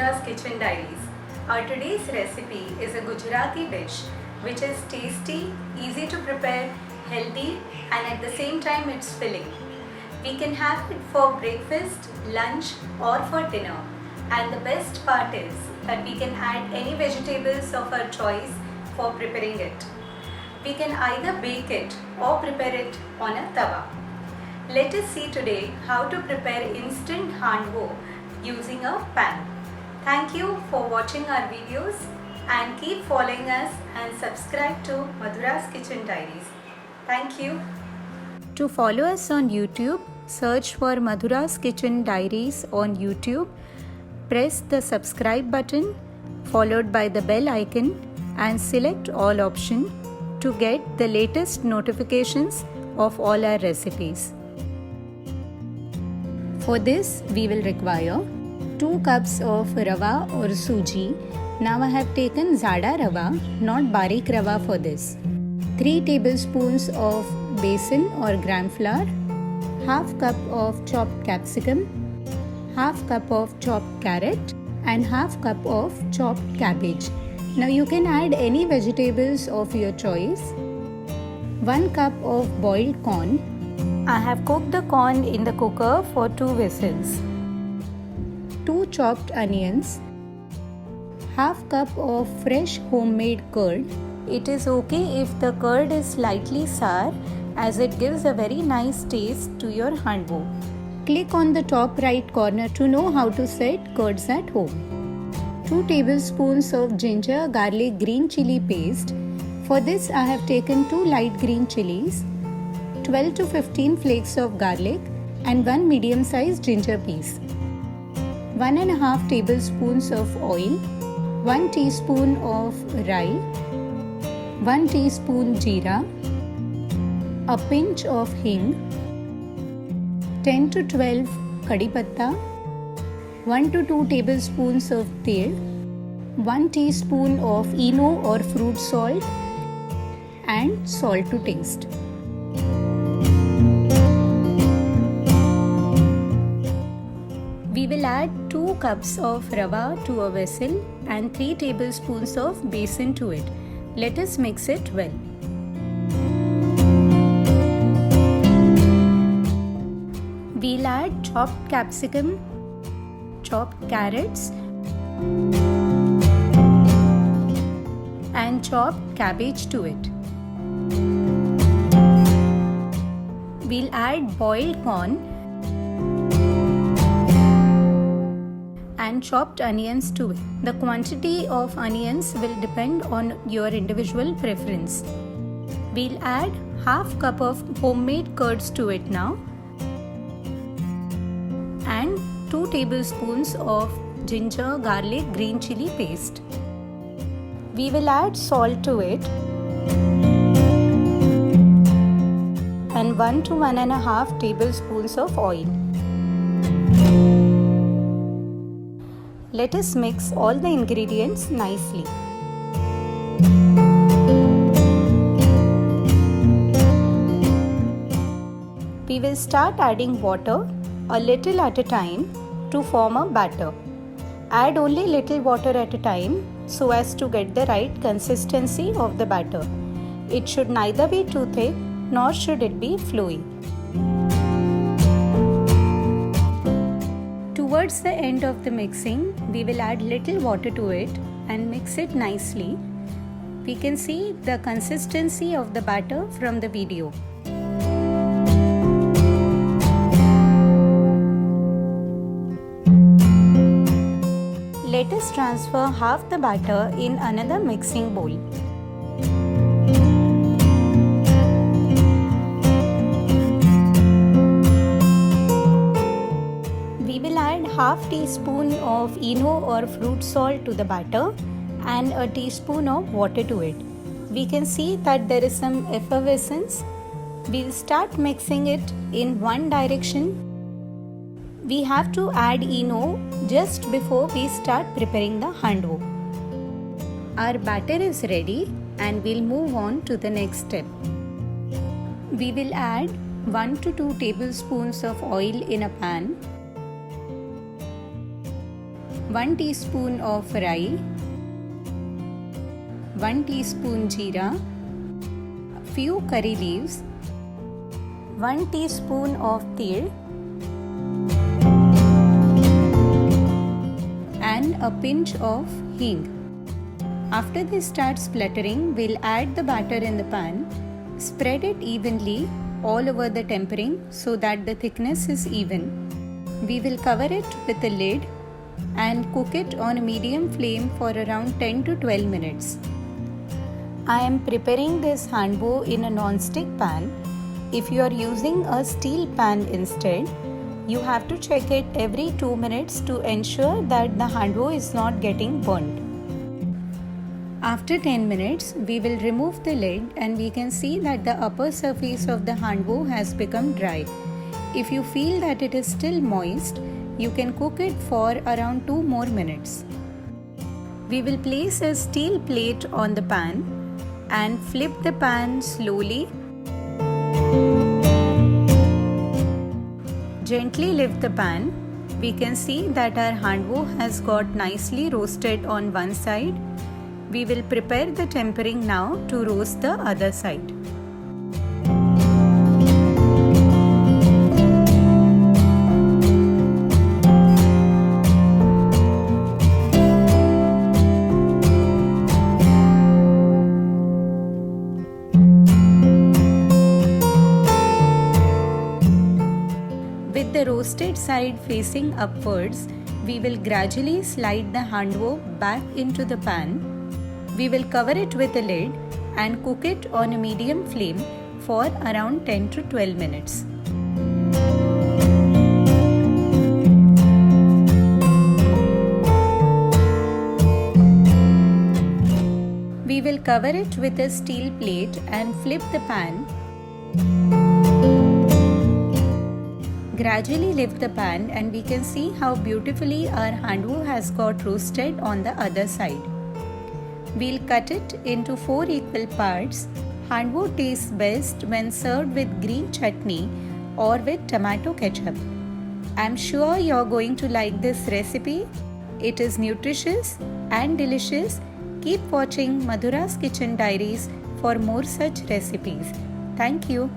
Madhura's Kitchen Diaries. Our today's recipe is a Gujarati dish which is tasty, easy to prepare, healthy, and at the same time it's filling. We can have it for breakfast, lunch or for dinner. And the best part is that we can add any vegetables of our choice for preparing it. We can either bake it or prepare it on a tawa. Let us see today how to prepare instant handwo using a pan. Thank you for watching our videos and keep following us and subscribe to Madhura's Kitchen Diaries. Thank you. To follow us on YouTube, search for Madhura's Kitchen Diaries on YouTube. Press the subscribe button followed by the bell icon and select all option to get the latest notifications of all our recipes. For this we will require 2 cups of rava or suji. Now I have taken zada rava, not barik rava for this. 3 tablespoons of besan or gram flour, half cup of chopped capsicum, half cup of chopped carrot and half cup of chopped cabbage. Now you can add any vegetables of your choice. 1 cup of boiled corn. I have cooked the corn in the cooker for 2 whistles. 2 chopped onions. Half cup of fresh homemade curd. It is okay if the curd is slightly sour as it gives a very nice taste to your handwo. Click on the top right corner to know how to set curds at home. 2 tablespoons of ginger garlic green chili paste. For this I have taken 2 light green chilies, 12 to 15 flakes of garlic and 1 medium sized ginger piece. 1.5 tablespoons of oil, 1 teaspoon of rai, 1 teaspoon jeera, a pinch of hing, 10 to 12 kadi patta, 1 to 2 tablespoons of tel, 1 teaspoon of eno or fruit salt and salt to taste. We will add 2 cups of rava to a vessel and 3 tablespoons of besan to it. Let us mix it well. We'll add chopped capsicum, chopped carrots and chopped cabbage to it. We'll add boiled corn and chopped onions to it. The quantity of onions will depend on your individual preference. We'll add half cup of homemade curds to it now and 2 tablespoons of ginger garlic green chili paste. We will add salt to it and 1 to 1.5 tablespoons of oil. Let us mix all the ingredients nicely. We will start adding water a little at a time to form a batter. Add only little water at a time so as to get the right consistency of the batter. It should neither be too thick nor should it be fluid. Towards the end of the mixing, we will add little water to it and mix it nicely. We can see the consistency of the batter from the video. Let us transfer half the batter in another mixing bowl. We will add half teaspoon of eno or fruit salt to the batter and a teaspoon of water to it. We can see that there is some effervescence. We'll start mixing it in one direction. We have to add eno just before we start preparing the handwo. Our batter is ready and we'll move on to the next step. We will add 1 to 2 tablespoons of oil in a pan. 1 teaspoon of rai, 1 teaspoon jeera, few curry leaves, 1 teaspoon of til, and a pinch of hing. After this starts spluttering, we'll add the batter in the pan. Spread it evenly all over the tempering so that the thickness is even. We will cover it with a lid and cook it on a medium flame for around 10 to 12 minutes. I am preparing this handwo in a non-stick pan. If you are using a steel pan instead, you have to check it every 2 minutes to ensure that the handwo is not getting burnt. After 10 minutes, we will remove the lid and we can see that the upper surface of the handwo has become dry. If you feel that it is still moist, you can cook it for around 2 more minutes. We will place a steel plate on the pan and flip the pan slowly. Gently lift the pan. We can see that our handwo has got nicely roasted on one side. We will prepare the tempering now to roast the other side. With the roasted side facing upwards, we will gradually slide the handwo back into the pan. We will cover it with a lid and cook it on a medium flame for around 10 to 12 minutes. We will cover it with a steel plate and flip the pan. Gradually lift the pan and we can see how beautifully our handwo has got roasted on the other side. We'll cut it into 4 equal parts. Handwo tastes best when served with green chutney or with tomato ketchup. I'm sure you're going to like this recipe. It is nutritious and delicious. Keep watching Madhura's Kitchen Diaries for more such recipes. Thank you.